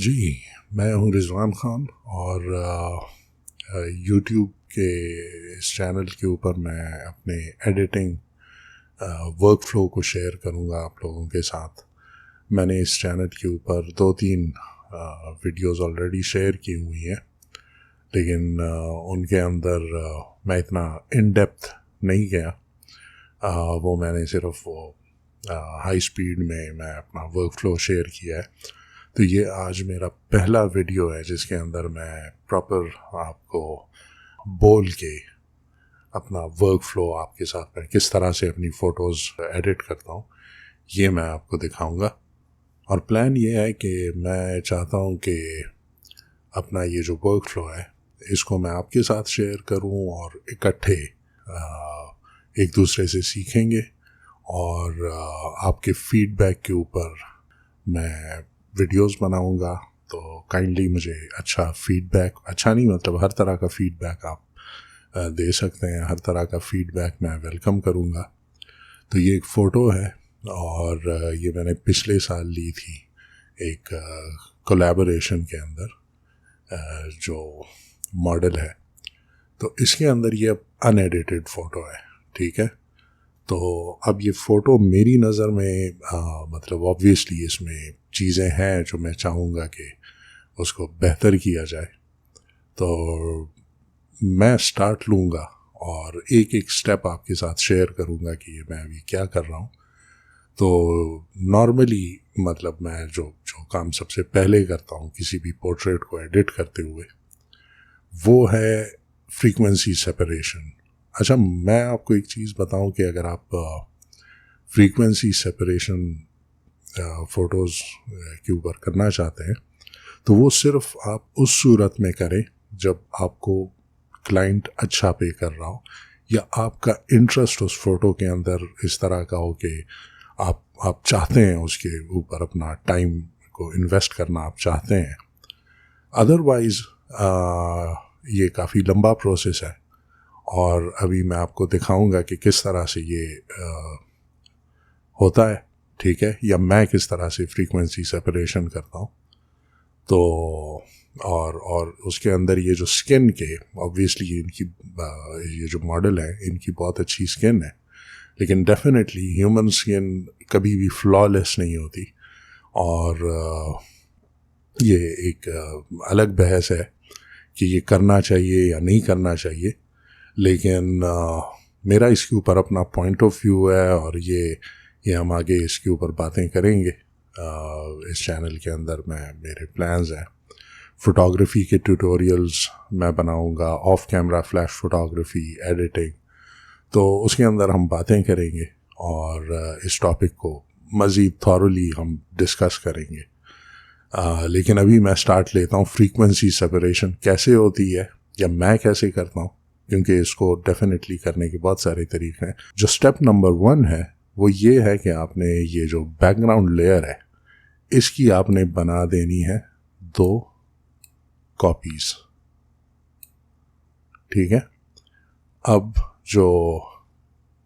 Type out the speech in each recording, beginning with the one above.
जी, मैं हूँ रिज़वान ख़ान और यूट्यूब के इस चैनल के ऊपर मैं अपने एडिटिंग वर्क फ्लो को शेयर करूँगा आप लोगों के साथ। मैंने इस चैनल के ऊपर 2-3 वीडियोज़ ऑलरेडी शेयर की हुई हैं, लेकिन उनके अंदर मैं इतना इन डेप्थ नहीं गया। वो मैंने सिर्फ वो हाई स्पीड में मैं अपना वर्क फ्लो शेयर किया है। तो ये आज मेरा पहला वीडियो है जिसके अंदर मैं प्रॉपर आपको बोल के अपना वर्क फ्लो आपके साथ मैं किस तरह से अपनी फ़ोटोज़ एडिट करता हूँ ये मैं आपको दिखाऊंगा। और प्लान ये है कि मैं चाहता हूँ कि अपना ये जो वर्क फ्लो है इसको मैं आपके साथ शेयर करूँ और इकट्ठे एक दूसरे से सीखेंगे और आपके फीडबैक के ऊपर मैं वीडियोस बनाऊंगा। तो काइंडली मुझे अच्छा फीडबैक, अच्छा नहीं मतलब हर तरह का फीडबैक आप दे सकते हैं, हर तरह का फीडबैक मैं वेलकम करूंगा। तो ये एक फ़ोटो है और ये मैंने पिछले साल ली थी एक कोलैबोरेशन के अंदर जो मॉडल है। तो इसके अंदर ये अनएडिटेड फ़ोटो है, ठीक है। तो अब ये फ़ोटो मेरी नज़र में मतलब ऑब्वियसली इसमें चीज़ें हैं जो मैं चाहूँगा कि उसको बेहतर किया जाए। तो मैं स्टार्ट लूँगा और एक एक स्टेप आपके साथ शेयर करूँगा कि ये मैं अभी क्या कर रहा हूँ। तो नॉर्मली मतलब मैं जो जो काम सबसे पहले करता हूँ किसी भी पोर्ट्रेट को एडिट करते हुए वो है फ्रीक्वेंसी सेपरेशन। अच्छा, मैं आपको एक चीज़ बताऊं कि अगर आप फ्रीक्वेंसी सेपरेशन फ़ोटोज़ के ऊपर करना चाहते हैं तो वो सिर्फ आप उस सूरत में करें जब आपको क्लाइंट अच्छा पे कर रहा हो या आपका इंटरेस्ट उस फ़ोटो के अंदर इस तरह का हो कि आप चाहते हैं उसके ऊपर अपना टाइम को इन्वेस्ट करना आप चाहते हैं। अदरवाइज़ ये काफ़ी लंबा प्रोसेस है और अभी मैं आपको दिखाऊंगा कि किस तरह से ये होता है, ठीक है, या मैं किस तरह से फ्रीक्वेंसी सेपरेशन करता हूँ। तो और उसके अंदर ये जो स्किन के ऑब्वियसली इनकी ये जो मॉडल है इनकी बहुत अच्छी स्किन है, लेकिन डेफिनेटली ह्यूमन स्किन कभी भी फ्लॉलेस नहीं होती। और ये एक अलग बहस है कि ये करना चाहिए या नहीं करना चाहिए, लेकिन मेरा इसके ऊपर अपना पॉइंट ऑफ व्यू है और ये हम आगे इसके ऊपर बातें करेंगे। इस चैनल के अंदर मेरे प्लान्स हैं, फ़ोटोग्राफी के ट्यूटोरियल्स मैं बनाऊंगा, of camera flash photography, editing. तो उसके अंदर हम बातें करेंगे और इस टॉपिक को मज़ीद थॉरली हम डिस्कस करेंगे। लेकिन अभी मैं स्टार्ट लेता हूँ फ्रीक्वेंसी सेपरेशन कैसे होती है या मैं कैसे करता हूँ, क्योंकि इसको डेफिनेटली करने के बहुत सारे तरीके हैं। जो स्टेप नंबर 1 है वो ये है कि आपने ये जो बैकग्राउंड लेयर है इसकी आपने बना देनी है 2 कॉपीज़, ठीक है। अब जो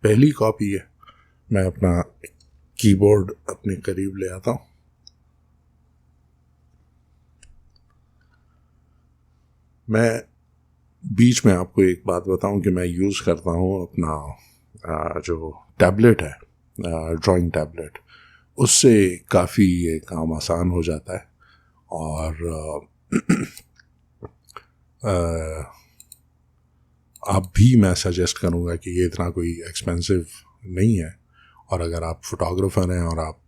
पहली कॉपी है मैं अपना कीबोर्ड अपने करीब ले आता हूँ। मैं बीच में आपको एक बात बताऊं कि मैं यूज़ करता हूँ अपना जो टैबलेट है, ड्राइंग टैबलेट, उससे काफ़ी ये काम आसान हो जाता है। और आप भी मैं सजेस्ट करूँगा कि ये इतना कोई एक्सपेंसिव नहीं है। और अगर आप फोटोग्राफ़र हैं और आप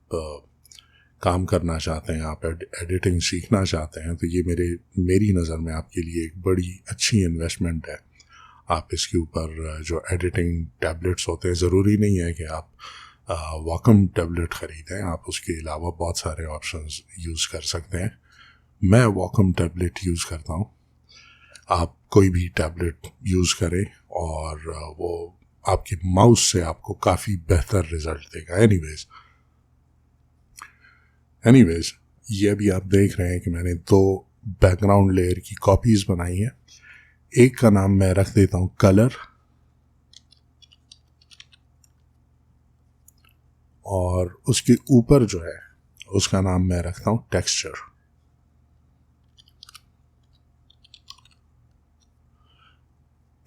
काम करना चाहते हैं, आप एडिटिंग सीखना चाहते हैं, तो ये मेरी नज़र में आपके लिए एक बड़ी अच्छी इन्वेस्टमेंट है। आप इसके ऊपर जो एडिटिंग टैबलेट्स होते हैं, ज़रूरी नहीं है कि आप वॉकम टैबलेट ख़रीदें, आप उसके अलावा बहुत सारे ऑप्शंस यूज़ कर सकते हैं। मैं वॉकम टैबलेट यूज़ करता हूँ, आप कोई भी टैबलेट यूज़ करें और वो आपके माउस से आपको काफ़ी बेहतर रिज़ल्ट देगा। एनीवेज ये भी आप देख रहे हैं कि मैंने 2 बैकग्राउंड लेयर की कॉपीज़ बनाई हैं। एक का नाम मैं रख देता हूँ कलर और उसके ऊपर जो है उसका नाम मैं रखता हूँ टेक्सचर।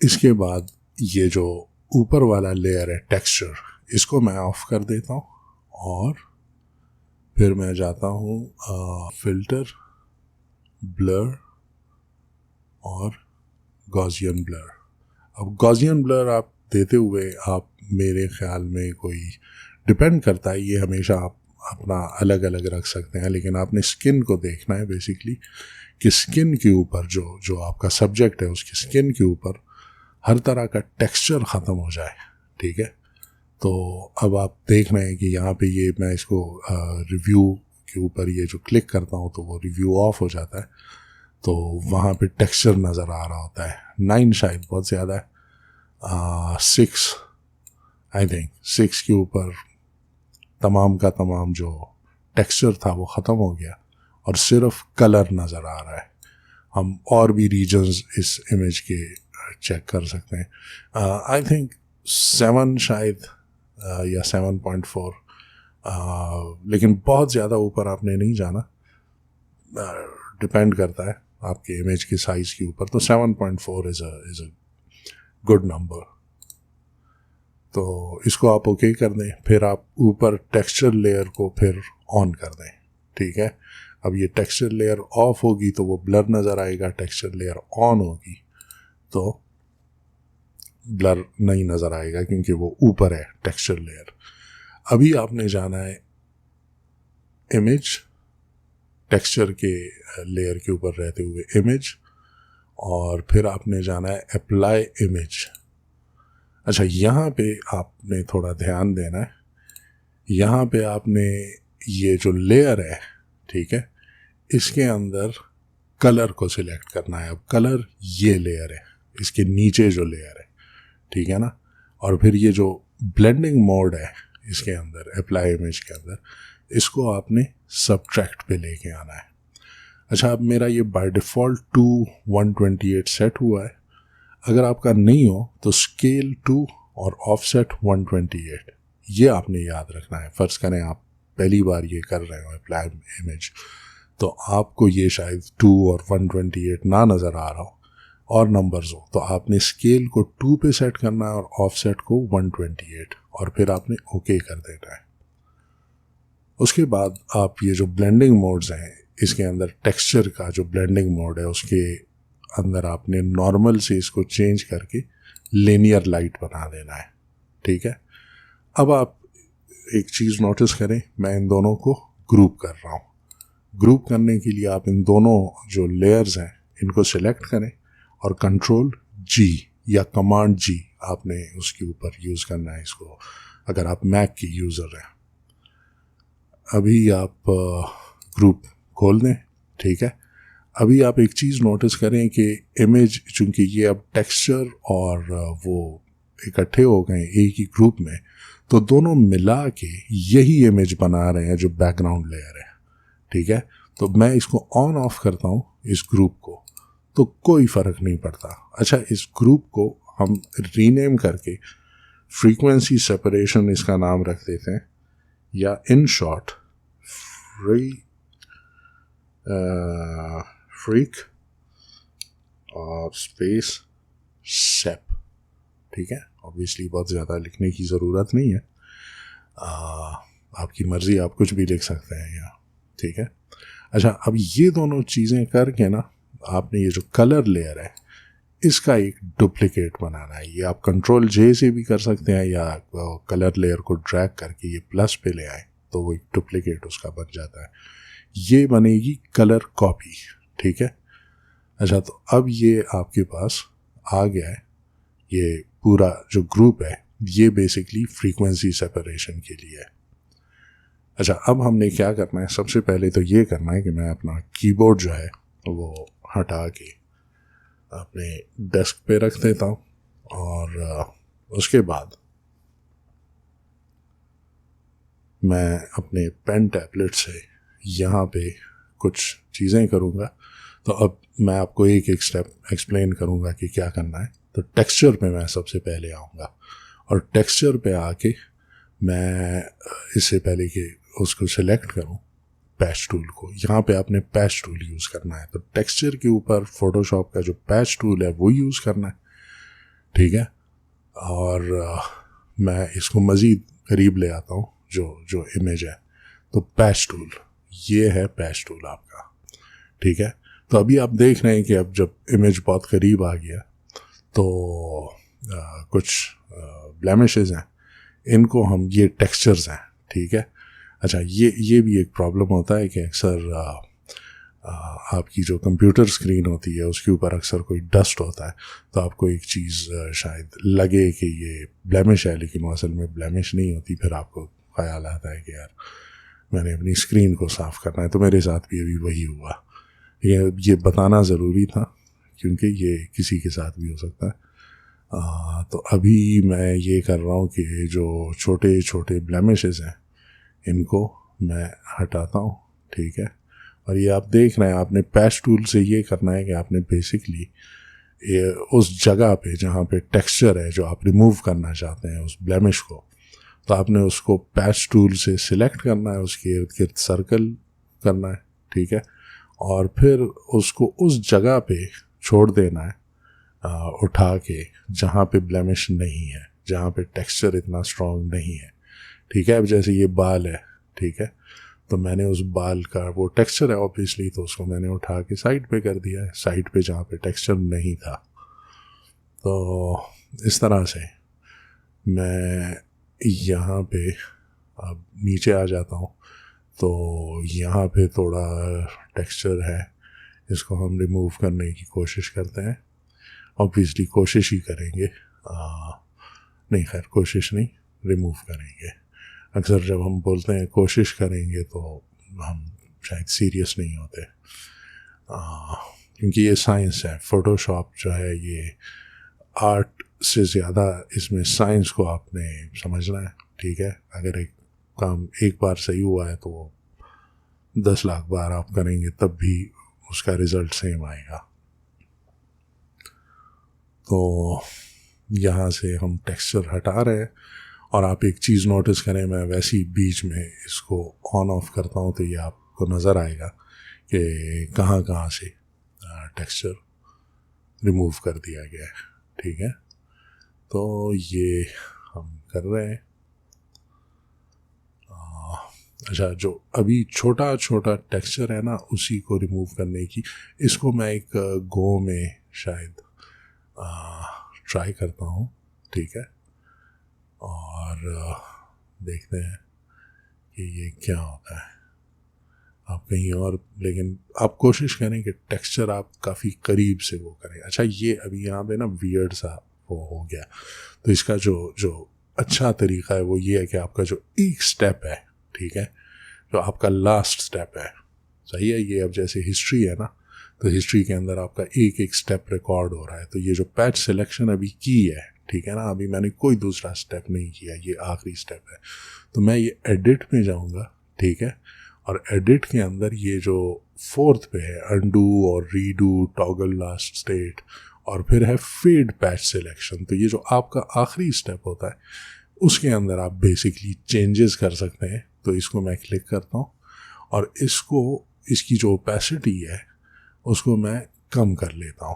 इसके बाद ये जो ऊपर वाला लेयर है टेक्सचर, इसको मैं ऑफ कर देता हूँ और फिर मैं जाता हूँ फिल्टर, ब्लर और गॉसियन ब्लर। अब गॉसियन ब्लर आप देते हुए आप मेरे ख्याल में कोई डिपेंड करता है, ये हमेशा आप अपना अलग अलग रख सकते हैं, लेकिन आपने स्किन को देखना है बेसिकली कि स्किन के ऊपर जो आपका सब्जेक्ट है उसकी स्किन के ऊपर हर तरह का टेक्सचर ख़त्म हो जाए। ठीक है, तो अब आप देख रहे हैं कि यहाँ पे ये मैं इसको रिव्यू के ऊपर ये जो क्लिक करता हूँ तो वो रिव्यू ऑफ हो जाता है, तो वहाँ पे टेक्सचर नज़र आ रहा होता है। 9 शायद बहुत ज़्यादा है, 6 आई थिंक 6 के ऊपर तमाम का तमाम जो टेक्सचर था वो ख़त्म हो गया और सिर्फ कलर नज़र आ रहा है। हम और भी रीजन्स इस इमेज के चेक कर सकते हैं। आई थिंक 7 शायद या 7.4, लेकिन बहुत ज़्यादा ऊपर आपने नहीं जाना, डिपेंड करता है आपके इमेज के साइज़ के ऊपर। तो 7.4 इज़ अ गुड नंबर। तो इसको आप ओके कर दें, फिर आप ऊपर टेक्सचर लेयर को फिर ऑन कर दें। ठीक है, अब ये टेक्सचर लेयर ऑफ होगी तो वो ब्लर नज़र आएगा, टेक्सचर लेयर ऑन होगी तो ब्लर नहीं नज़र आएगा क्योंकि वो ऊपर है टेक्सचर लेयर। अभी आपने जाना है इमेज, टेक्सचर के लेयर के ऊपर रहते हुए इमेज, और फिर आपने जाना है अप्लाई इमेज। अच्छा, यहाँ पे आपने थोड़ा ध्यान देना है, यहाँ पे आपने ये जो लेयर है, ठीक है, इसके अंदर कलर को सिलेक्ट करना है। अब कलर ये लेयर है, इसके नीचे जो लेयर है, ठीक है ना, और फिर ये जो ब्लेंडिंग मोड है इसके अंदर अप्लाई इमेज के अंदर, इसको आपने सबट्रैक्ट पे लेके आना है। अच्छा, अब मेरा ये बाय डिफ़ॉल्ट 128 सेट हुआ है, अगर आपका नहीं हो तो स्केल 2 और ऑफसेट 128 ये आपने याद रखना है। फ़र्ज़ करें आप पहली बार ये कर रहे हो अप्लाई इमेज, तो आपको ये शायद 2 और 128 ना नज़र आ रहा हो और नंबर्स हो, तो आपने स्केल को 2 पे सेट करना है और ऑफसेट को 128, और फिर आपने ओके कर देना है। उसके बाद आप ये जो ब्लेंडिंग मोड्स हैं इसके अंदर टेक्सचर का जो ब्लेंडिंग मोड है उसके अंदर आपने नॉर्मल से इसको चेंज करके लीनियर लाइट बना देना है। ठीक है, अब आप एक चीज़ नोटिस करें, मैं इन दोनों को ग्रुप कर रहा हूँ। ग्रुप करने के लिए आप इन दोनों जो लेयर्स हैं इनको सिलेक्ट करें और कंट्रोल जी या कमांड जी आपने उसके ऊपर यूज़ करना है इसको, अगर आप मैक की यूज़र हैं। अभी आप ग्रुप खोल दें। ठीक है, अभी आप एक चीज़ नोटिस करें कि इमेज, चूँकि ये अब टेक्सचर और वो इकट्ठे हो गए एक ही ग्रुप में, तो दोनों मिला के यही इमेज बना रहे हैं जो बैकग्राउंड लेयर है। ठीक है, तो मैं इसको ऑन ऑफ करता हूँ इस ग्रुप को, तो कोई फ़र्क नहीं पड़ता। अच्छा, इस ग्रुप को हम रीनेम करके फ्रीक्वेंसी सेपरेशन इसका नाम रख देते हैं, या इन शॉर्ट फ्रीक और स्पेस सेप। ठीक है, ऑब्वियसली बहुत ज़्यादा लिखने की ज़रूरत नहीं है, आपकी मर्ज़ी, आप कुछ भी लिख सकते हैं यहाँ। ठीक है, अच्छा, अब ये दोनों चीज़ें करके ना आपने ये जो कलर लेयर है इसका एक डुप्लीकेट बनाना है। ये आप कंट्रोल जे से भी कर सकते हैं, या कलर लेयर को ड्रैग करके ये प्लस पे ले आए तो वो एक डुप्लीकेट उसका बन जाता है। ये बनेगी कलर कॉपी। ठीक है, अच्छा, तो अब ये आपके पास आ गया है, ये पूरा जो ग्रुप है ये बेसिकली फ्रीक्वेंसी सेपरेशन के लिए है। अच्छा, अब हमने क्या करना है, सबसे पहले तो ये करना है कि मैं अपना कीबोर्ड जो है वो हटा के अपने डेस्क पे रख देता हूँ, और उसके बाद मैं अपने पेन टैबलेट से यहाँ पे कुछ चीज़ें करूँगा। तो अब मैं आपको एक एक स्टेप एक्सप्लेन करूँगा कि क्या करना है। तो टेक्सचर पे मैं सबसे पहले आऊँगा, और टेक्सचर पे आके मैं इससे पहले कि उसको सिलेक्ट करूँ पैच टूल को, यहाँ पे आपने पैच टूल यूज़ करना है। तो टेक्सचर के ऊपर फोटोशॉप का जो पैच टूल है वो यूज़ करना है। ठीक है। और मैं इसको मज़ीद करीब ले आता हूँ जो जो इमेज है। तो पैच टूल, ये है पैच टूल आपका, ठीक है। तो अभी आप देख रहे हैं कि अब जब इमेज बहुत करीब आ गया तो कुछ ब्लेमिशेस हैं, इनको हम, ये टेक्सचर्स हैं, ठीक है। अच्छा, ये भी एक प्रॉब्लम होता है कि अक्सर आपकी जो कंप्यूटर स्क्रीन होती है उसके ऊपर अक्सर कोई डस्ट होता है, तो आपको एक चीज़ शायद लगे कि ये ब्लेमिश है, लेकिन वो असल में ब्लेमिश नहीं होती। फिर आपको ख्याल आता है कि यार मैंने अपनी स्क्रीन को साफ़ करना है। तो मेरे साथ भी अभी वही हुआ। ये बताना ज़रूरी था क्योंकि ये किसी के साथ भी हो सकता है। तो अभी मैं ये कर रहा हूँ कि जो छोटे छोटे ब्लेमिशेस हैं इनको मैं हटाता हूँ, ठीक है। और ये आप देख रहे हैं, आपने पैच टूल से ये करना है कि आपने बेसिकली ये उस जगह पे जहाँ पे टेक्सचर है जो आप रिमूव करना चाहते हैं उस ब्लेमिश को, तो आपने उसको पैच टूल से सिलेक्ट करना है, उसके इर्द गिर्द सर्कल करना है, ठीक है। और फिर उसको उस जगह पे छोड़ देना है उठा के जहाँ पे ब्लेमिश नहीं है, जहाँ पे टेक्सचर इतना स्ट्रॉन्ग नहीं है, ठीक है। अब जैसे ये बाल है, ठीक है, तो मैंने उस बाल का वो टेक्सचर है ऑब्वियसली, तो उसको मैंने उठा के साइड पे कर दिया है, साइड पे जहाँ पे टेक्सचर नहीं था। तो इस तरह से मैं यहाँ पे अब नीचे आ जाता हूँ, तो यहाँ पे थोड़ा टेक्सचर है, इसको हम रिमूव करने की कोशिश करते हैं। ऑब्वियसली कोशिश ही करेंगे, नहीं खैर कोशिश नहीं, रिमूव करेंगे। अक्सर जब हम बोलते हैं कोशिश करेंगे तो हम शायद सीरियस नहीं होते, क्योंकि ये साइंस है। फ़ोटोशॉप जो है ये आर्ट से ज़्यादा इसमें साइंस को आपने समझना है, ठीक है। अगर एक काम एक बार सही हुआ है तो 10 लाख बार आप करेंगे तब भी उसका रिज़ल्ट सेम आएगा। तो यहाँ से हम टेक्सचर हटा रहे हैं, और आप एक चीज़ नोटिस करें, मैं वैसे ही बीच में इसको ऑन ऑफ करता हूँ तो ये आपको नज़र आएगा कि कहाँ कहाँ से टेक्सचर रिमूव कर दिया गया है, ठीक है। तो ये हम कर रहे हैं। अच्छा, जो अभी छोटा छोटा टेक्सचर है ना, उसी को रिमूव करने की, इसको मैं एक गो में शायद ट्राई करता हूँ, ठीक है। और देखते हैं कि ये क्या होता है। आप कहीं और, लेकिन आप कोशिश करें कि टेक्सचर आप काफ़ी करीब से वो करें। अच्छा, ये अभी यहाँ पे ना वियर्ड सा वो हो गया, तो इसका जो जो अच्छा तरीका है वो ये है कि आपका जो एक स्टेप है, ठीक है, जो आपका लास्ट स्टेप है, सही है। ये अब जैसे हिस्ट्री है ना, तो हिस्ट्री के अंदर आपका एक एक स्टेप रिकॉर्ड हो रहा है। तो ये जो पैच सिलेक्शन अभी की है, ठीक है ना, अभी मैंने कोई दूसरा स्टेप नहीं किया, ये आखिरी स्टेप है। तो मैं ये एडिट में जाऊँगा, ठीक है, और एडिट के अंदर ये जो फोर्थ पे है अंडू और रीडू, टॉगल लास्ट स्टेट, और फिर है फेड पैच सिलेक्शन। तो ये जो आपका आखिरी स्टेप होता है उसके अंदर आप बेसिकली चेंजेस कर सकते हैं। तो इसको मैं क्लिक करता हूँ और इसको, इसकी जो ओपेसिटी है उसको मैं कम कर लेता हूँ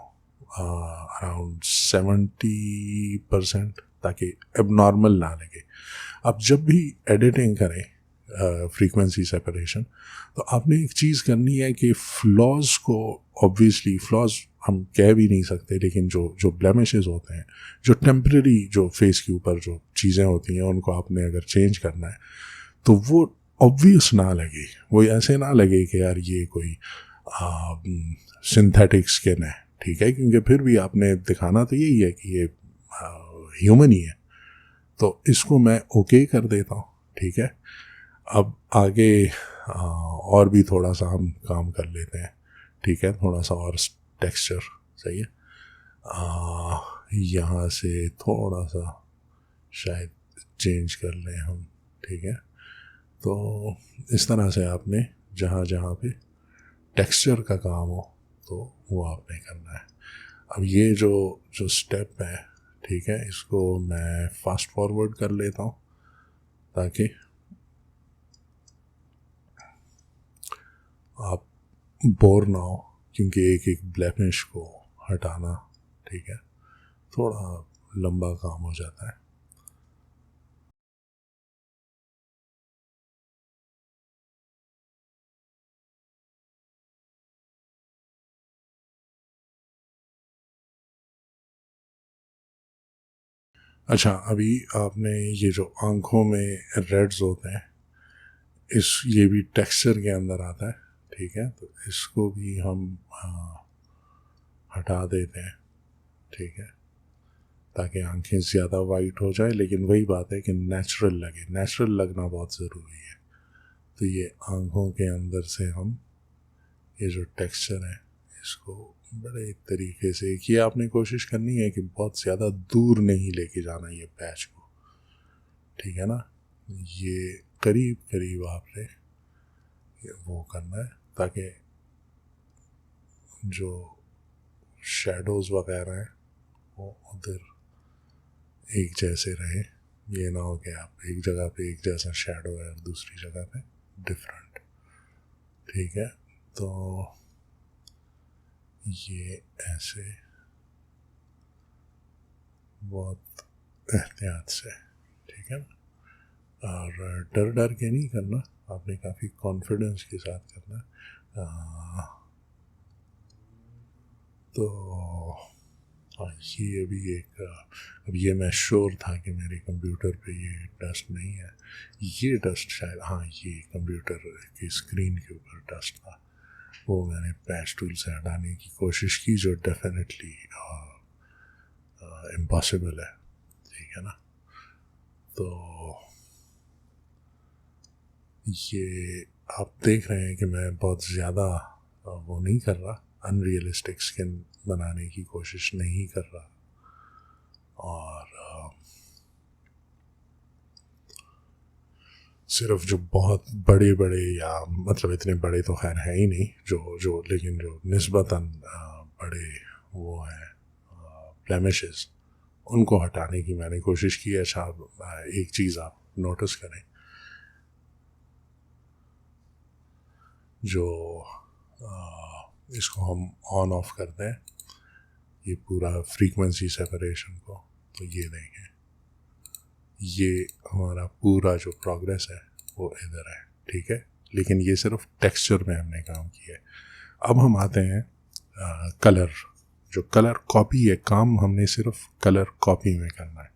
अराउंड 70%, ताकि एबनॉर्मल ना लगे। आप जब भी एडिटिंग करें फ्रीक्वेंसी सेपरेशन, तो आपने एक चीज़ करनी है कि फ्लॉज को, ऑब्वियसली फ्लॉज हम कह भी नहीं सकते, लेकिन जो जो ब्लेमिशेस होते हैं, जो टेम्परेरी जो फेस के ऊपर जो चीज़ें होती हैं, उनको आपने अगर चेंज करना है तो वो ऑब्वियस ना लगे, वो ऐसे ना लगे कि यार ये कोई सिंथेटिक स्किन है, ठीक है, क्योंकि फिर भी आपने दिखाना तो यही है कि ये ह्यूमन ही है। तो इसको मैं ओके कर देता हूँ, ठीक है। अब आगे और भी थोड़ा सा हम काम कर लेते हैं, ठीक है, थोड़ा सा और टेक्सचर, सही है। यहाँ से थोड़ा सा शायद चेंज कर लें हम, ठीक है। तो इस तरह से आपने जहाँ जहाँ पे टेक्सचर का काम हो तो वो आपने करना है। अब ये जो जो स्टेप है, ठीक है, इसको मैं फास्ट फॉरवर्ड कर लेता हूँ ताकि आप बोर ना हो, क्योंकि एक एक ब्लेमिश को हटाना, ठीक है, थोड़ा लंबा काम हो जाता है। अच्छा, अभी आपने ये जो आँखों में रेड्स होते हैं, ये भी टेक्सचर के अंदर आता है, ठीक है। तो इसको भी हम हटा देते हैं, ठीक है, ताकि आंखें ज़्यादा वाइट हो जाए। लेकिन वही बात है कि नेचुरल लगे, नेचुरल लगना बहुत ज़रूरी है। तो ये आँखों के अंदर से हम ये जो टेक्सचर है इसको बड़े तरीके से, ये आपने कोशिश करनी है कि बहुत ज़्यादा दूर नहीं लेके जाना ये पैच को, ठीक है ना। ये करीब करीब आपने वो करना है ताकि जो शेडोज़ वगैरह हैं वो उधर एक जैसे रहे। ये ना हो कि आप एक जगह पे एक जैसा शेडो है और दूसरी जगह पे डिफरेंट, ठीक है। तो ये ऐसे बहुत एहतियात से, ठीक है ना। और डर डर के नहीं करना, आपने काफ़ी कॉन्फिडेंस के साथ करना। तो हाँ, ये अब ये मैं श्योर था कि मेरे कंप्यूटर पे ये डस्ट नहीं है। ये डस्ट शायद, हाँ, ये कंप्यूटर की स्क्रीन के ऊपर डस्ट था, वो मैंने पैच टूल से हटाने की कोशिश की, जो डेफिनेटली इम्पॉसिबल है, ठीक है ना। तो ये आप देख रहे हैं कि मैं बहुत ज़्यादा वो नहीं कर रहा, अनरियलिस्टिक स्किन बनाने की कोशिश नहीं कर रहा। और सिर्फ जो बहुत बड़े बड़े, या मतलब इतने बड़े तो खैर है ही नहीं, जो लेकिन जो निस्बतन बड़े वो हैं ब्लेमिशेस, उनको हटाने की मैंने कोशिश की है। अच्छा, एक चीज़ आप नोटिस करें, जो इसको हम ऑन ऑफ करते हैं, ये पूरा फ्रीक्वेंसी सेपरेशन को, तो ये देखें, ये हमारा पूरा जो प्रोग्रेस है वो इधर है, ठीक है। लेकिन ये सिर्फ टेक्सचर में हमने काम किया है। अब हम आते हैं कलर, जो कलर कॉपी है, काम हमने सिर्फ कलर कॉपी में करना है।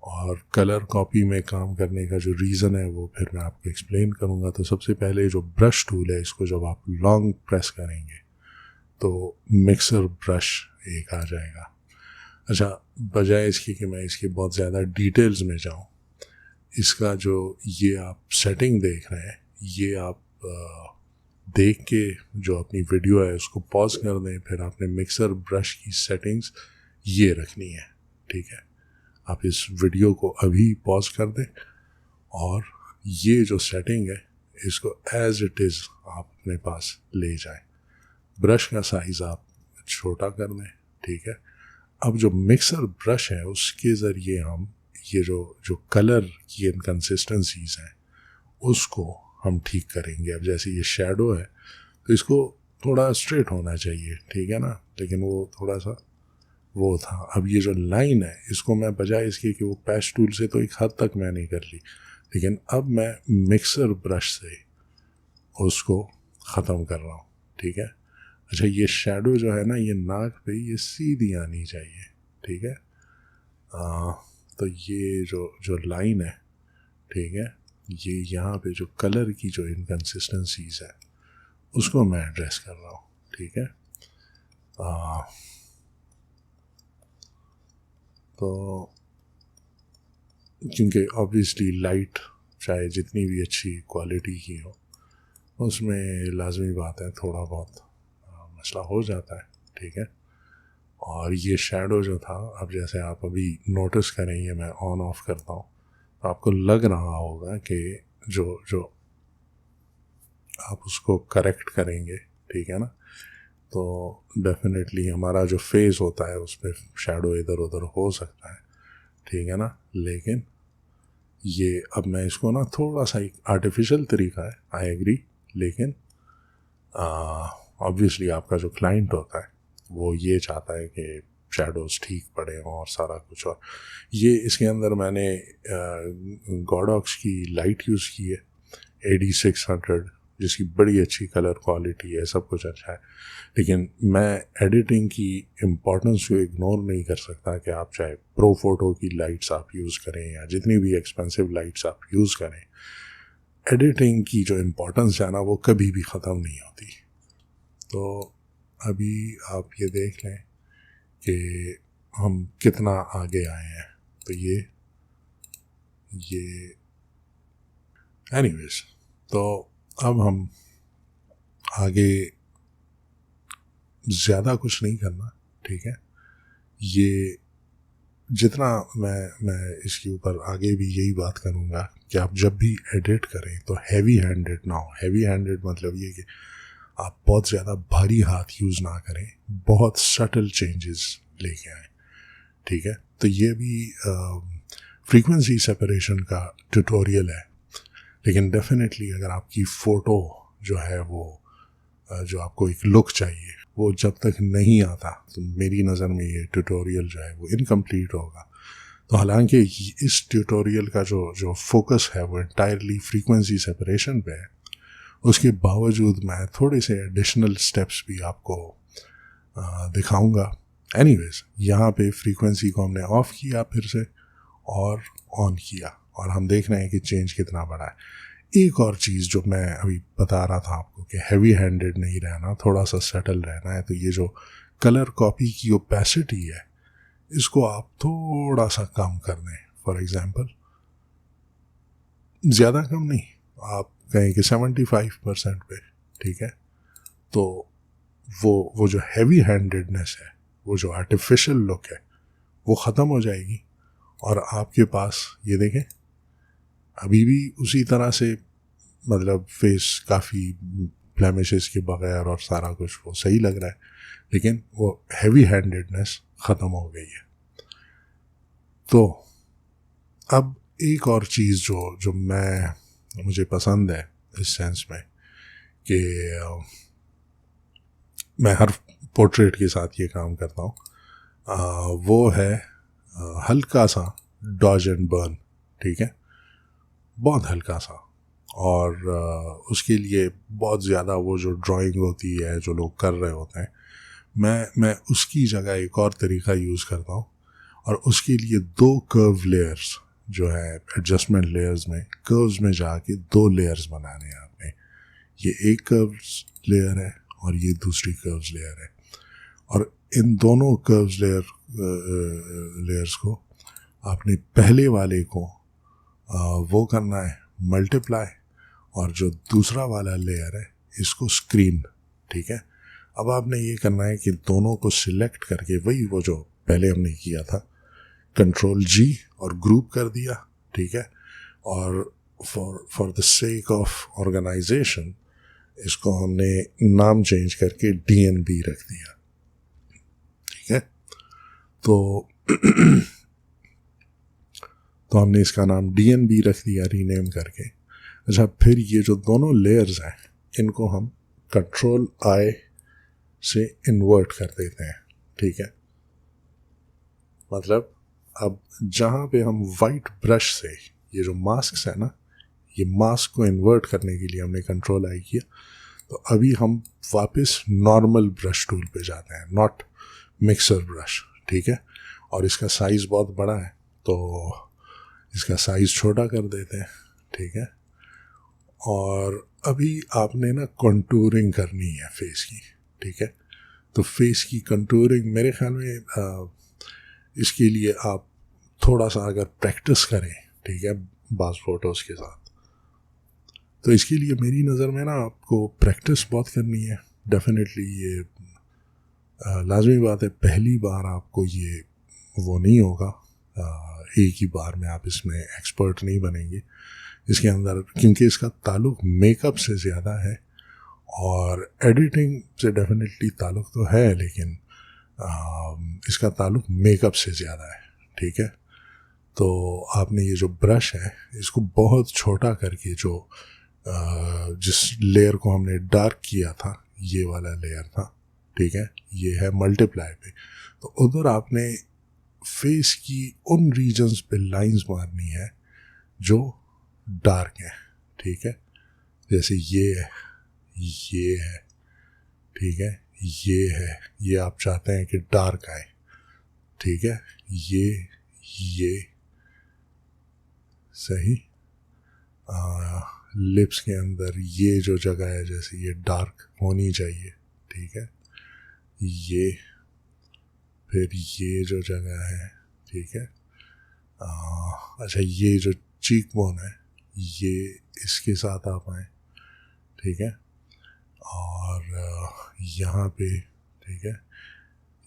और कलर कॉपी में काम करने का जो रीज़न है वो फिर मैं आपको एक्सप्लेन करूँगा। तो सबसे पहले जो ब्रश टूल है, इसको जब आप लॉन्ग प्रेस करेंगे तो मिक्सर ब्रश एक आ जाएगा। अच्छा, बजाय इसके कि मैं इसके बहुत ज़्यादा डिटेल्स में जाऊँ, इसका जो ये आप सेटिंग देख रहे हैं, ये आप देख के जो अपनी वीडियो है उसको पॉज कर दें, फिर आपने मिक्सर ब्रश की सेटिंग्स ये रखनी है, ठीक है। आप इस वीडियो को अभी पॉज कर दें और ये जो सेटिंग है इसको एज इट इज़ आप अपने पास ले जाएं। ब्रश का साइज़ आप छोटा कर दें, ठीक है। अब जो मिक्सर ब्रश है उसके ज़रिए हम ये जो कलर की इनकन्सिस्टेंसीज हैं उसको हम ठीक करेंगे। अब जैसे ये शेडो है तो इसको थोड़ा स्ट्रेट होना चाहिए, ठीक है ना, लेकिन वो थोड़ा सा वो था। अब ये जो लाइन है इसको मैं बजाय इसके कि वो पैच टूल से तो एक हद तक मैंने कर ली, लेकिन अब मैं मिक्सर ब्रश से उसको ख़त्म कर रहा हूँ, ठीक है। अच्छा, ये शेडो जो है ना, ये नाक पे ये सीधी आनी चाहिए, ठीक है। तो ये जो लाइन है, ठीक है, ये यहाँ पे जो कलर की जो इनकन्सिस्टेंसीज है उसको मैं एड्रेस कर रहा हूँ, ठीक है। तो क्योंकि ऑब्वियसली लाइट चाहे जितनी भी अच्छी क्वालिटी की हो, उसमें लाजमी बात है थोड़ा बहुत मसला हो जाता है, ठीक है। और ये शेडो जो था, अब जैसे आप अभी नोटिस करेंगे मैं ऑन ऑफ करता हूँ तो आपको लग रहा होगा कि जो जो आप उसको करेक्ट करेंगे, ठीक है ना, तो डेफिनेटली हमारा जो फेस होता है उस पर शेडो इधर उधर हो सकता है, ठीक है ना। लेकिन ये अब मैं इसको ना थोड़ा सा एक आर्टिफिशियल तरीका है, आई एग्री, लेकिन ऑब्वियसली आपका जो क्लाइंट होता है वो ये चाहता है कि शैडोज़ ठीक पड़े हों और सारा कुछ। और ये इसके अंदर मैंने गॉडॉक्स की लाइट यूज़ की है AD600, जिसकी बड़ी अच्छी कलर क्वालिटी है, सब कुछ अच्छा है। लेकिन मैं एडिटिंग की इम्पोर्टेंस को इग्नोर नहीं कर सकता कि आप चाहे प्रो फोटो की लाइट्स आप यूज़ करें या जितनी भी एक्सपेंसिव लाइट्स आप यूज़ करें, एडिटिंग की जो इम्पोर्टेंस है ना वो कभी भी ख़त्म नहीं होती। तो अभी आप ये देख लें कि हम कितना आगे आए हैं। तो ये एनीवेज, तो अब हम आगे ज़्यादा कुछ नहीं करना, ठीक है। ये जितना मैं इसके ऊपर आगे भी यही बात करूँगा कि आप जब भी एडिट करें तो हैवी हैंडेड ना हो। हैवी हैंडेड मतलब ये कि आप बहुत ज़्यादा भारी हाथ यूज़ ना करें, बहुत सटल चेंजेस लेके आएँ, ठीक है। तो ये भी फ्रीक्वेंसी सेपरेशन का ट्यूटोरियल है, लेकिन डेफिनेटली अगर आपकी फ़ोटो जो है वो जो आपको एक लुक चाहिए वो जब तक नहीं आता तो मेरी नज़र में ये ट्यूटोरियल जो है वो इनकम्प्लीट होगा। तो हालांकि इस ट्यूटोरियल का जो फोकस है वो एंटायरली फ्रीक्वेंसी सेपरेशन पे है, उसके बावजूद मैं थोड़े से एडिशनल स्टेप्स भी आपको दिखाऊंगा। एनीवेज, यहाँ पे फ्रीक्वेंसी को हमने ऑफ़ किया फिर से और ऑन किया और हम देख रहे हैं कि चेंज कितना बड़ा है। एक और चीज़ जो मैं अभी बता रहा था आपको कि हैवी हैंडेड नहीं रहना, थोड़ा सा सेटल रहना है। तो ये जो कलर कॉपी की ओपेसिटी है इसको आप थोड़ा सा कम कर दें। फॉर एग्जांपल, ज़्यादा कम नहीं, आप कहें कि 75% पे, ठीक है। तो वो जो हैवी हैंडेडनेस है, वो जो आर्टिफिशियल लुक है वो ख़त्म हो जाएगी और आपके पास ये देखें अभी भी उसी तरह से, मतलब फेस काफ़ी ब्लेमिशेस के बगैर और सारा कुछ वो सही लग रहा है, लेकिन वो हैवी हैंडेडनेस ख़त्म हो गई है। तो अब एक और चीज़ जो मुझे पसंद है इस सेंस में कि मैं हर पोर्ट्रेट के साथ ये काम करता हूँ, वो है हल्का सा डॉज एंड बर्न, ठीक है, बहुत हल्का सा। और उसके लिए बहुत ज़्यादा वो जो ड्राइंग होती है जो लोग कर रहे होते हैं, मैं उसकी जगह एक और तरीका यूज़ करता हूँ और उसके लिए 2 कर्व लेयर्स जो है एडजस्टमेंट लेयर्स में, कर्व्स में जाके 2 लेयर्स बनाने हैं आपने। ये एक कर्व्स लेयर है और ये दूसरी कर्व्स लेयर है, और इन दोनों कर्व्स लेयर्स को आपने पहले वाले को वो करना है मल्टीप्लाई, और जो दूसरा वाला लेयर है इसको स्क्रीन, ठीक है। अब आपने ये करना है कि दोनों को सिलेक्ट करके वही वो जो पहले हमने किया था, Ctrl+G और ग्रुप कर दिया, ठीक है। और for the sake of organisation इसको हमने नाम चेंज करके DNB रख दिया, ठीक है। तो तो हमने इसका नाम DNB रख दिया रीनेम करके। अच्छा, फिर ये जो दोनों लेयर्स हैं इनको हम Ctrl+I से इन्वर्ट कर देते हैं, ठीक है। मतलब अब जहाँ पे हम वाइट ब्रश से ये जो मास्क है ना, ये मास्क को इन्वर्ट करने के लिए हमने Ctrl+I किया, तो अभी हम वापस नॉर्मल ब्रश टूल पे जाते हैं, नॉट मिक्सर ब्रश, ठीक है। और इसका साइज़ बहुत बड़ा है तो इसका साइज़ छोटा कर देते हैं, ठीक है। और अभी आपने ना कंटूरिंग करनी है फेस की, ठीक है। तो फेस की कंटूरिंग मेरे ख्याल में इसके लिए आप थोड़ा सा अगर प्रैक्टिस करें, ठीक है, बाज़ फ़ोटोज़ के साथ, तो इसके लिए मेरी नज़र में ना आपको प्रैक्टिस बहुत करनी है। डेफिनेटली ये लाजमी बात है, पहली बार आपको ये वो नहीं होगा, एक ही बार में आप इसमें एक्सपर्ट नहीं बनेंगे इसके अंदर, क्योंकि इसका ताल्लुक मेकअप से ज़्यादा है और एडिटिंग से डेफिनेटली ताल्लुक तो है, लेकिन इसका ताल्लुक मेकअप से ज़्यादा है, ठीक है। तो आपने ये जो ब्रश है इसको बहुत छोटा करके जिस लेयर को हमने डार्क किया था, ये वाला लेयर था, ठीक है, ये है मल्टीप्लाई पे। तो उधर आपने फेस की उन रीजन्स पे लाइंस मारनी है जो डार्क है, ठीक है, जैसे ये है, ये है, ठीक है, ये आप चाहते हैं कि डार्क आए, ठीक है, ये सही। लिप्स के अंदर ये जो जगह है जैसे ये डार्क होनी चाहिए, ठीक है, ये फिर ये जो जगह है, ठीक है, अच्छा ये जो चीक बोन है ये इसके साथ आप आए, ठीक है, और यहाँ पे, ठीक है,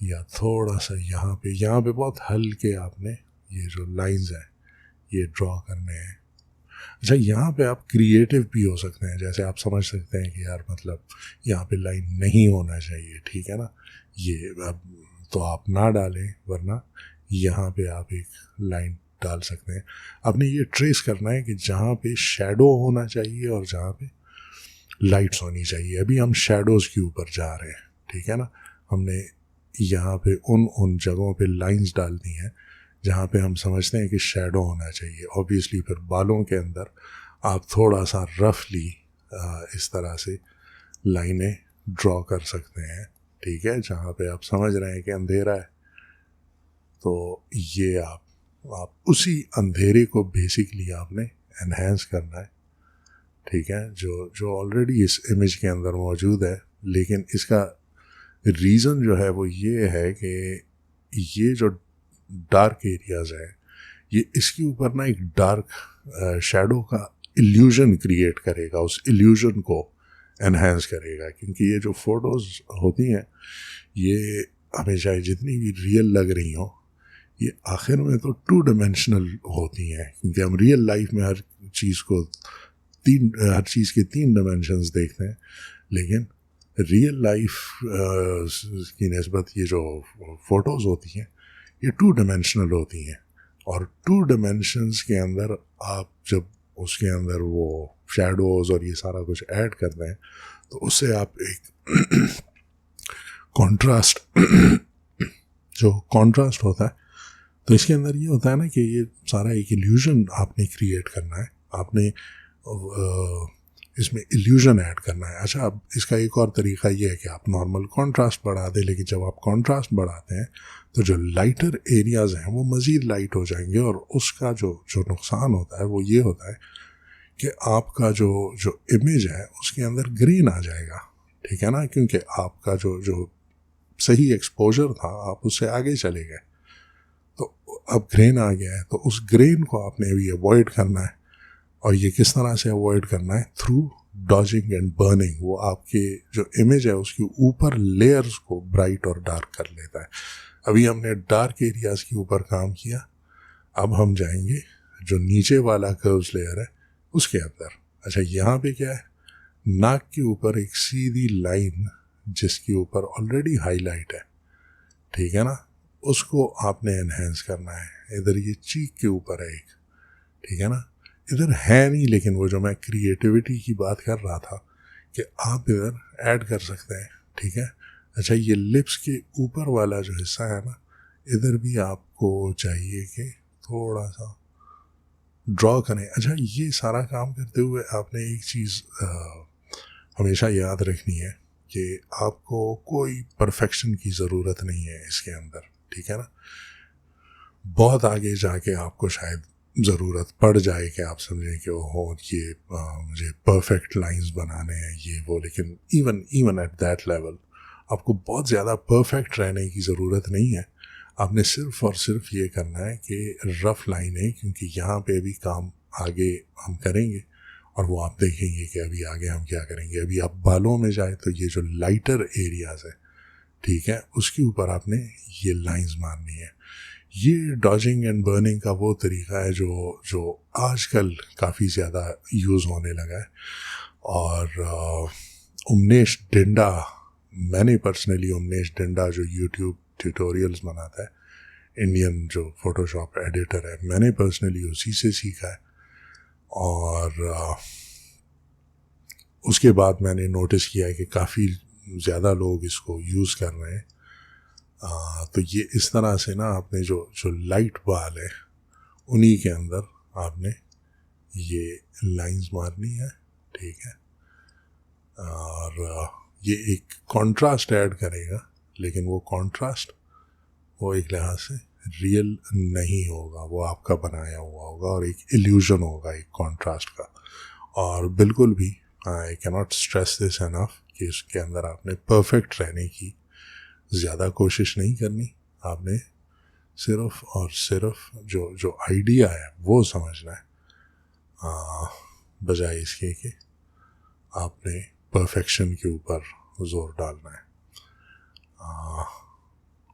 या थोड़ा सा यहाँ पे बहुत हल्के आपने ये जो लाइंस हैं ये ड्रॉ करने हैं। अच्छा यहाँ पे आप क्रिएटिव भी हो सकते हैं, जैसे आप समझ सकते हैं कि यार मतलब यहाँ पे लाइन नहीं होना चाहिए, ठीक है ना, ये अब तो आप ना डालें, वरना यहाँ पे आप एक लाइन डाल सकते हैं। आपने ये ट्रेस करना है कि जहाँ पे शैडो होना चाहिए और जहाँ पे लाइट्स होनी चाहिए। अभी हम शैडोज़ के ऊपर जा रहे हैं, ठीक है ना, हमने यहाँ पे उन जगहों पे लाइंस डालनी है जहाँ पे हम समझते हैं कि शैडो होना चाहिए। ऑब्वियसली फिर बालों के अंदर आप थोड़ा सा रफली इस तरह से लाइनें ड्रॉ कर सकते हैं, ठीक है, जहाँ पे आप समझ रहे हैं कि अंधेरा है, तो ये आप उसी अंधेरे को बेसिकली आपने एनहेंस करना है, ठीक है, जो ऑलरेडी इस इमेज के अंदर मौजूद है। लेकिन इसका रीज़न जो है वो ये है कि ये जो डार्क एरियाज़ है ये इसके ऊपर ना एक डार्क शैडो का इल्यूजन क्रिएट करेगा, उस इल्यूजन को एनहेंस करेगा। क्योंकि ये जो फोटोज़ होती हैं ये हमेशा जितनी भी रियल लग रही हों ये आखिर में तो 2 डायमेंशनल होती हैं, क्योंकि हम रियल लाइफ में हर चीज़ के 3 डायमेंशंस देखते हैं, लेकिन रियल लाइफ की निस्बत ये जो फ़ोटोज़ होती हैं ये 2 डायमेंशनल होती हैं। और 2 डायमेंशंस के अंदर आप जब उसके अंदर वो शैडोज़ और ये सारा कुछ ऐड करते हैं तो उससे आप एक कॉन्ट्रास्ट जो कॉन्ट्रास्ट होता है, तो इसके अंदर ये होता है ना कि ये सारा एक इल्यूजन आपने क्रिएट करना है, आपने इसमें इल्यूजन ऐड करना है। अच्छा, अब इसका एक और तरीका ये है कि आप नॉर्मल कॉन्ट्रास्ट बढ़ा दें, लेकिन जब आप कॉन्ट्रास्ट बढ़ाते हैं तो जो लाइटर एरियाज़ हैं वो मज़ीद लाइट हो जाएंगे, और उसका जो नुकसान होता है वो ये होता है कि आपका जो इमेज है उसके अंदर ग्रेन आ जाएगा, ठीक है ना, क्योंकि आपका जो सही एक्सपोजर था आप उससे आगे चले गए, तो अब ग्रेन आ गया है, तो उस ग्रेन को आपने भी अवॉइड करना है। और ये किस तरह से अवॉइड करना है? Through dodging and burning. वो आपके जो इमेज है उसके ऊपर लेयर्स को ब्राइट और डार्क कर लेता है। अभी हमने डार्क एरियाज़ के ऊपर काम किया, अब हम जाएंगे जो नीचे वाला कर्व्स लेयर है उसके अंदर। अच्छा, यहाँ पे क्या है? नाक के ऊपर एक सीधी लाइन जिसके ऊपर ऑलरेडी हाईलाइट है, ठीक है ना, उसको आपने एनहेंस करना है। इधर ये चीक के ऊपर है एक, ठीक है ना, इधर है नहीं, लेकिन वो जो मैं क्रिएटिविटी की बात कर रहा था कि आप इधर ऐड कर सकते हैं, ठीक है। अच्छा, ये लिप्स के ऊपर वाला जो हिस्सा है ना, इधर भी आपको चाहिए कि थोड़ा सा ड्रॉ करें। अच्छा, ये सारा काम करते हुए आपने एक चीज़ हमेशा याद रखनी है कि आपको कोई परफेक्शन की ज़रूरत नहीं है इसके अंदर, ठीक है ना। बहुत आगे जाके आपको शायद ज़रूरत पड़ जाए कि आप समझें कि ओहो ये मुझे परफेक्ट लाइंस बनाने हैं ये वो, लेकिन इवन एट दैट लेवल आपको बहुत ज़्यादा परफेक्ट रहने की ज़रूरत नहीं है। आपने सिर्फ़ और सिर्फ ये करना है कि रफ़ लाइनें, क्योंकि यहाँ पे भी काम आगे हम करेंगे और वो आप देखेंगे कि अभी आगे हम क्या करेंगे। अभी आप बालों में जाए तो ये जो लाइटर एरियाज़ है, ठीक है, उसके ऊपर आपने ये लाइंस मारनी है। ये डॉजिंग एंड बर्निंग का वो तरीका है जो आजकल काफ़ी ज़्यादा यूज़ होने लगा है। और उमेश डिंडा, मैंने पर्सनली उमेश डिंडा जो यूट्यूब ट्यूटोरियल्स बनाता है, इंडियन जो फोटोशॉप एडिटर है, मैंने पर्सनली उसी से सीखा है। और उसके बाद मैंने नोटिस किया है कि काफ़ी ज़्यादा लोग इसको यूज़ कर रहे हैं। तो ये इस तरह से ना आपने जो जो लाइट बाल है उन्हीं के अंदर आपने ये लाइंस मारनी है, ठीक है। और ये एक कंट्रास्ट ऐड करेगा, लेकिन वो कंट्रास्ट वो एक लिहाज से रियल नहीं होगा, वो आपका बनाया हुआ होगा और एक इल्यूजन होगा एक कंट्रास्ट का। और बिल्कुल भी I can not stress this enough कि इसके अंदर आपने परफेक्ट रहने की ज़्यादा कोशिश नहीं करनी। आपने सिर्फ और सिर्फ जो जो आइडिया है वो समझना है, बजाय इसके कि आपने परफेक्शन के ऊपर जोर डालना है।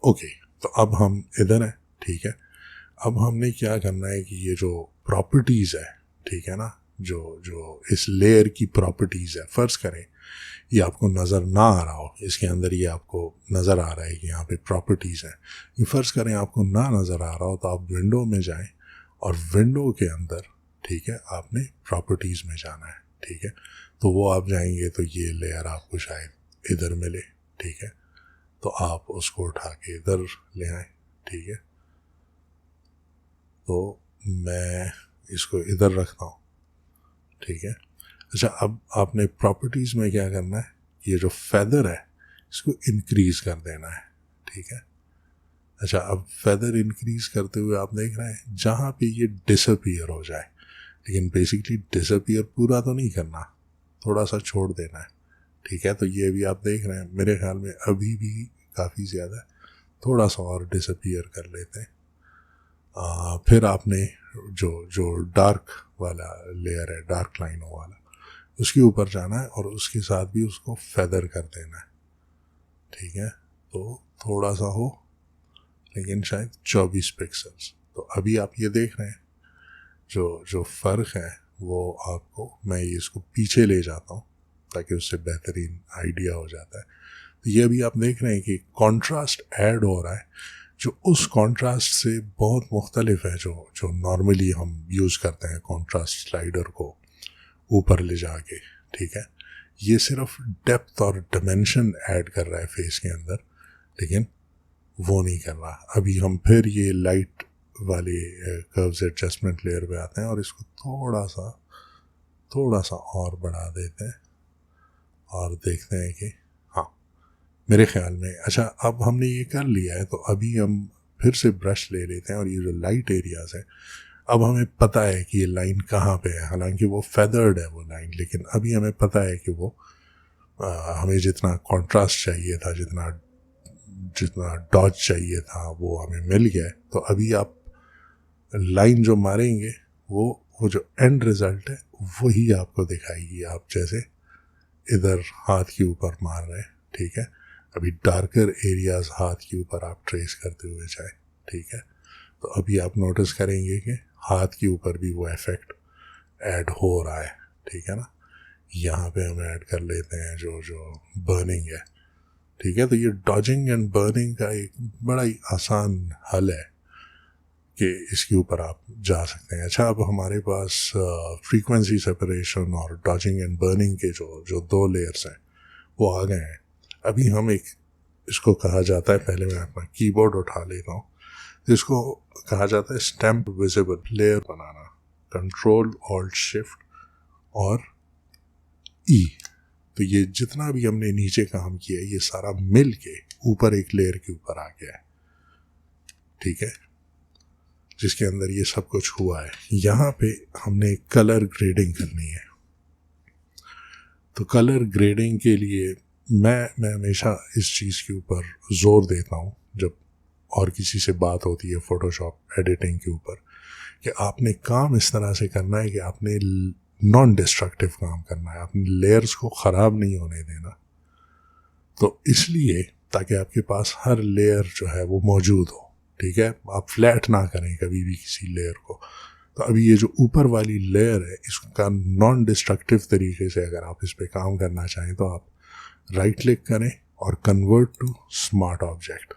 ओके, तो अब हम इधर हैं, ठीक है। अब हमने क्या करना है कि ये जो प्रॉपर्टीज़ है, ठीक है ना, जो जो इस लेयर की प्रॉपर्टीज़ है, फ़र्ज़ करें ये आपको नज़र ना आ रहा हो, इसके अंदर ये आपको नज़र आ रहा है कि यहाँ पे प्रॉपर्टीज़ हैं। ये फ़र्ज़ करें आपको ना नज़र आ रहा हो तो आप विंडो में जाएं और विंडो के अंदर, ठीक है, आपने प्रॉपर्टीज़ में जाना है, ठीक है। तो वो आप जाएंगे तो ये लेयर आपको शायद इधर मिले, ठीक है। तो आप उसको उठा के इधर ले आए, ठीक है। तो मैं इसको इधर रखता हूँ, ठीक है। अच्छा, अब आपने प्रॉपर्टीज़ में क्या करना है, ये जो फेदर है इसको इंक्रीज़ कर देना है, ठीक है। अच्छा, अब फेदर इंक्रीज़ करते हुए आप देख रहे हैं जहाँ पे ये डिसअपीयर हो जाए, लेकिन बेसिकली डिसअपीयर पूरा तो नहीं करना, थोड़ा सा छोड़ देना है, ठीक है। तो ये भी आप देख रहे हैं, मेरे ख्याल में अभी भी काफ़ी ज़्यादा है, थोड़ा सा और डिसअपीयर कर लेते हैं। फिर आपने जो जो डार्क वाला लेयर है, डार्क लाइनों वाला, उसके ऊपर जाना है और उसके साथ भी उसको फेदर कर देना है, ठीक है। तो थोड़ा सा हो, लेकिन शायद 24 पिक्सल्स। तो अभी आप ये देख रहे हैं जो जो फ़र्क है वो आपको, मैं ये इसको पीछे ले जाता हूँ ताकि उससे बेहतरीन आइडिया हो जाता है। तो ये अभी आप देख रहे हैं कि कंट्रास्ट ऐड हो रहा है जो उस कंट्रास्ट से बहुत मुख्तलिफ है जो जो नॉर्मली हम यूज़ करते हैं कंट्रास्ट स्लाइडर को ऊपर ले जाके, ठीक है। ये सिर्फ डेप्थ और डिमेंशन ऐड कर रहा है फेस के अंदर, लेकिन वो नहीं कर रहा। अभी हम फिर ये लाइट वाले कर्व्स एडजस्टमेंट लेयर पे आते हैं और इसको थोड़ा सा और बढ़ा देते हैं और देखते हैं कि हाँ, मेरे ख्याल में, अच्छा अब हमने ये कर लिया है तो अभी हम फिर से ब्रश ले लेते हैं और ये जो लाइट एरियाज़ है, अब हमें पता है कि ये लाइन कहाँ पे है, हालांकि वो फेदर्ड है वो लाइन, लेकिन अभी हमें पता है कि वो हमें जितना कंट्रास्ट चाहिए था, जितना डॉज चाहिए था, वो हमें मिल गया है। तो अभी आप लाइन जो मारेंगे वो जो एंड रिज़ल्ट है वही आपको दिखाएगी, आप जैसे इधर हाथ के ऊपर मार रहे हैं, ठीक है। अभी डार्कर एरियाज़ हाथ के ऊपर आप ट्रेस करते हुए जाए, ठीक है। तो अभी आप नोटिस करेंगे कि हाथ के ऊपर भी वो इफेक्ट ऐड हो रहा है, ठीक है ना। यहाँ पे हम ऐड कर लेते हैं जो जो बर्निंग है, ठीक है। तो ये डॉजिंग एंड बर्निंग का एक बड़ा ही आसान हल है कि इसके ऊपर आप जा सकते हैं। अच्छा, अब हमारे पास फ्रीक्वेंसी सेपरेशन और डॉजिंग एंड बर्निंग के जो जो दो लेयर्स हैं वो आ गए हैं। अभी हम एक, इसको कहा जाता है, पहले मैं अपना कीबोर्ड उठा लेता हूँ, इसको कहा जाता है स्टैम्प विजिबल लेयर बनाना, कंट्रोल ऑल्ट शिफ्ट और ई। तो ये जितना भी हमने नीचे काम किया है ये सारा मिल के ऊपर एक लेयर के ऊपर आ गया है, ठीक है, जिसके अंदर ये सब कुछ हुआ है। यहाँ पे हमने कलर ग्रेडिंग करनी है। तो कलर ग्रेडिंग के लिए मैं हमेशा इस चीज़ के ऊपर ज़ोर देता हूँ जब और किसी से बात होती है फ़ोटोशॉप एडिटिंग के ऊपर, कि आपने काम इस तरह से करना है कि आपने नॉन डिस्ट्रक्टिव काम करना है, आपने लेयर्स को ख़राब नहीं होने देना। तो इसलिए ताकि आपके पास हर लेयर जो है वो मौजूद हो, ठीक है, आप फ्लैट ना करें कभी भी किसी लेयर को। तो अभी ये जो ऊपर वाली लेयर है इसका नॉन डिस्ट्रक्टिव तरीके से अगर आप इस पर काम करना चाहें तो आप राइट क्लिक करें और कन्वर्ट टू स्मार्ट ऑब्जेक्ट।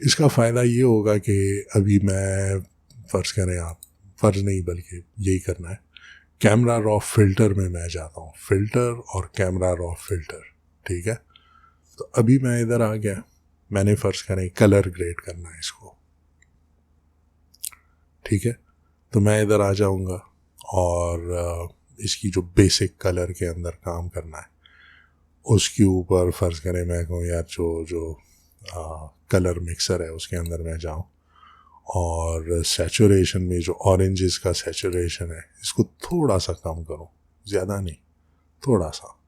इसका फ़ायदा ये होगा कि अभी मैं फ़र्ज़ करें, आप फ़र्ज़ नहीं बल्कि यही करना है, कैमरा रॉ फिल्टर में मैं जाता हूँ, फिल्टर और कैमरा रॉ फिल्टर, ठीक है। तो अभी मैं इधर आ गया, मैंने फ़र्ज़ करें कलर ग्रेड करना है इसको, ठीक है। तो मैं इधर आ जाऊंगा और इसकी जो बेसिक कलर के अंदर काम करना है उसके ऊपर फ़र्ज़ करें मैं कहूँ यार जो जो कलर मिक्सर है उसके अंदर मैं जाऊँ और सैचुरेशन में जो ऑरेंजेस का सैचुरेशन है इसको थोड़ा सा कम करूँ, ज़्यादा नहीं, थोड़ा सा,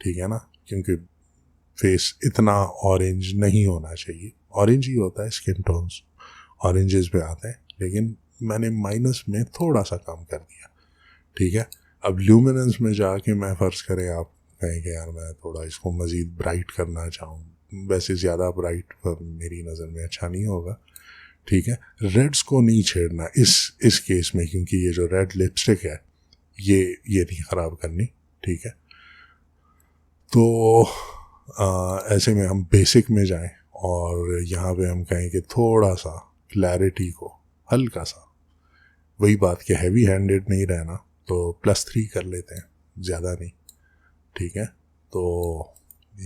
ठीक है ना, क्योंकि फेस इतना ऑरेंज नहीं होना चाहिए। ऑरेंज ही होता है, स्किन टोन्स ऑरेंजेस पे आते हैं, लेकिन मैंने माइनस में थोड़ा सा कम कर दिया, ठीक है। अब ल्यूमिनेंस में जाके मैं फ़र्ज़ करें आप कहें कि यार मैं थोड़ा इसको मज़ीद ब्राइट करना चाहूँ, वैसे ज़्यादा ब्राइट मेरी नज़र में अच्छा नहीं होगा, ठीक है। रेड्स को नहीं छेड़ना इस केस में, क्योंकि ये जो रेड लिपस्टिक है ये नहीं ख़राब करनी, ठीक है। तो ऐसे में हम बेसिक में जाएं और यहाँ पे हम कहें कि थोड़ा सा क्लैरिटी को हल्का सा, वही बात कि हैवी हैंडेड नहीं रहना, तो +3 कर लेते हैं, ज़्यादा नहीं, ठीक है। तो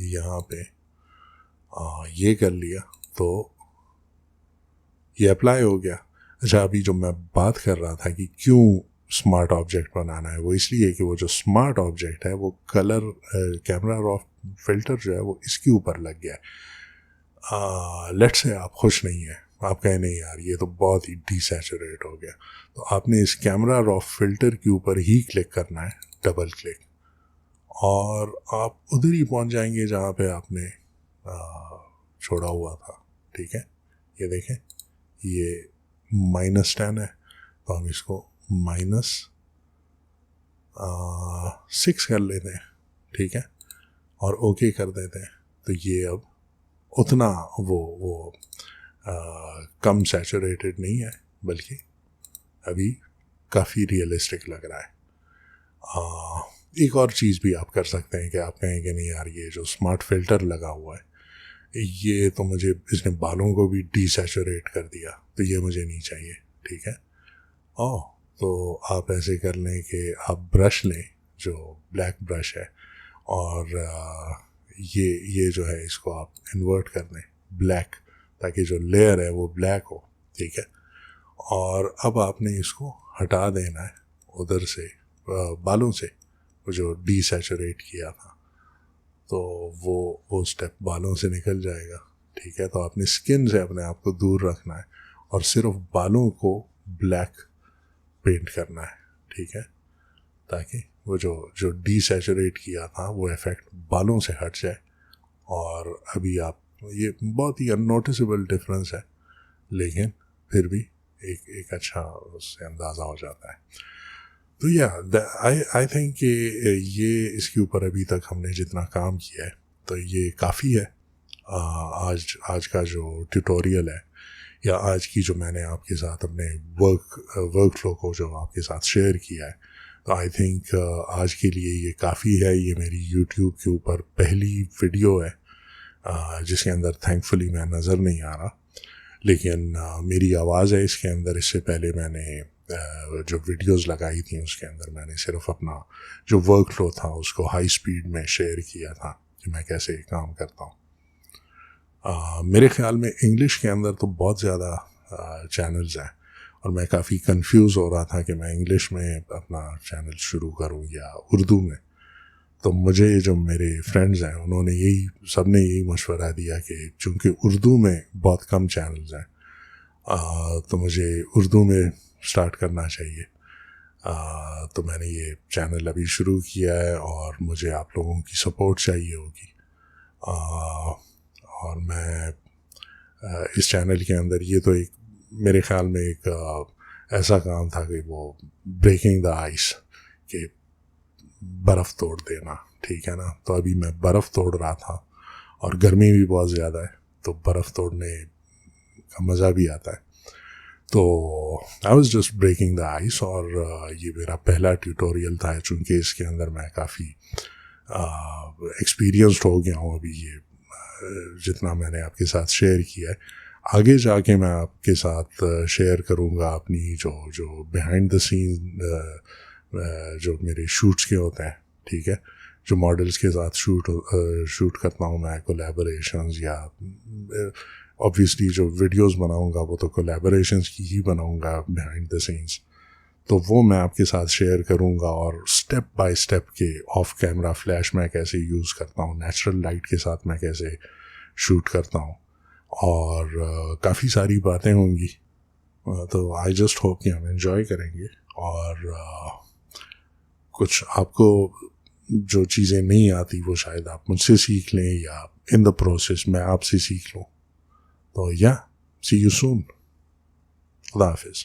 यहाँ पे ये कर लिया तो ये अप्लाई हो गया। अच्छा, अभी जो मैं बात कर रहा था कि क्यों स्मार्ट ऑब्जेक्ट बनाना है, वो इसलिए कि वो जो स्मार्ट ऑब्जेक्ट है वो कलर कैमरा रॉ फिल्टर जो है वो इसके ऊपर लग गया है। लेट्स से आप खुश नहीं है, आप कहें नहीं यार ये तो बहुत ही डिसैचुरेट हो गया, तो आपने इस कैमरा रॉ फिल्टर के ऊपर ही क्लिक करना है, डबल क्लिक, और आप उधर ही पहुंच जाएंगे जहाँ पे आपने छोड़ा हुआ था, ठीक है। ये देखें, ये -10 है, तो हम इसको -6 कर लेते हैं, ठीक है, और ओके कर देते हैं। तो ये अब उतना वो कम सैचुरेटेड नहीं है, बल्कि अभी काफ़ी रियलिस्टिक लग रहा है। एक और चीज़ भी आप कर सकते हैं कि आप कहें कि नहीं यार ये जो स्मार्ट फ़िल्टर लगा हुआ है ये तो मुझे, इसने बालों को भी डिसैचुरेट कर दिया, तो ये मुझे नहीं चाहिए, ठीक है। तो आप ऐसे कर लें कि आप ब्रश लें, जो ब्लैक ब्रश है, और ये जो है इसको आप इन्वर्ट कर दें ब्लैक, ताकि जो लेयर है वो ब्लैक हो, ठीक है। और अब आपने इसको हटा देना है उधर से, बालों से, वो जो डिसैचुरेट किया था, तो वो स्टेप बालों से निकल जाएगा, ठीक है। तो आपने स्किन से अपने आप को दूर रखना है और सिर्फ बालों को ब्लैक पेंट करना है, ठीक है, ताकि वो जो डिसैचुरेट किया था वो इफ़ेक्ट बालों से हट जाए। और अभी आप, ये बहुत ही अननोटिसेबल डिफरेंस है, लेकिन फिर भी एक अच्छा उससे अंदाज़ा हो जाता है। तो या आई थिंक कि ये इसके ऊपर अभी तक हमने जितना काम किया है तो ये काफ़ी है। आज का जो ट्यूटोरियल है, या आज की जो मैंने आपके साथ अपने वर्क फ्लो को जो आपके साथ शेयर किया है, तो आई थिंक आज के लिए ये काफ़ी है। ये मेरी यूट्यूब के ऊपर पहली वीडियो है जिसके अंदर थैंकफुली मैं नज़र नहीं आ रहा, लेकिन मेरी आवाज़ है इसके अंदर। इससे पहले मैंने जो वीडियोस लगाई थी उसके अंदर मैंने सिर्फ अपना जो वर्क फ्लो था उसको हाई स्पीड में शेयर किया था कि मैं कैसे काम करता हूँ। मेरे ख्याल में इंग्लिश के अंदर तो बहुत ज़्यादा चैनल्स हैं, और मैं काफ़ी कंफ्यूज हो रहा था कि मैं इंग्लिश में अपना चैनल शुरू करूँ या उर्दू में। तो मुझे जो मेरे फ्रेंड्स हैं उन्होंने सबने यही मशवरा दिया कि चूँकि उर्दू में बहुत कम चैनल्स हैं, तो मुझे उर्दू में स्टार्ट करना चाहिए। तो मैंने ये चैनल अभी शुरू किया है और मुझे आप लोगों की सपोर्ट चाहिए होगी। और मैं इस चैनल के अंदर, ये तो एक मेरे ख्याल में एक ऐसा काम था कि वो ब्रेकिंग द आइस, कि बर्फ़ तोड़ देना, ठीक है ना। तो अभी मैं बर्फ़ तोड़ रहा था, और गर्मी भी बहुत ज़्यादा है, तो बर्फ़ तोड़ने का मज़ा भी आता है। तो I was just breaking the ice, और ये मेरा पहला ट्यूटोरियल था, चूँकि इसके अंदर मैं काफ़ी एक्सपीरियंस्ड हो गया हूँ अभी। ये जितना मैंने आपके साथ शेयर किया है, आगे जाके मैं आपके साथ शेयर करूँगा अपनी जो बिहाइंड द सीन जो मेरे शूट्स के होते हैं, ठीक है, जो मॉडल्स के साथ शूट करता हूँ मैं, कोलैबोरेशंस, या ऑब्वियसली जो वीडियोस बनाऊँगा वो तो कोलैबोरेशंस की ही बनाऊँगा बिहाइंड द सीन्स, तो वो मैं आपके साथ शेयर करूँगा। और स्टेप बाय स्टेप के ऑफ कैमरा फ्लैश मैं कैसे यूज़ करता हूँ, नेचुरल लाइट के साथ मैं कैसे शूट करता हूँ, और काफ़ी सारी बातें होंगी। तो आई जस्ट होप कि हम एंजॉय करेंगे, और कुछ आपको जो चीज़ें नहीं आती वो शायद आप मुझसे सीख लें, या इन द प्रोसेस मैं आपसे सीख लूँ। तो या सी यू सून। खुदा हाफिज़।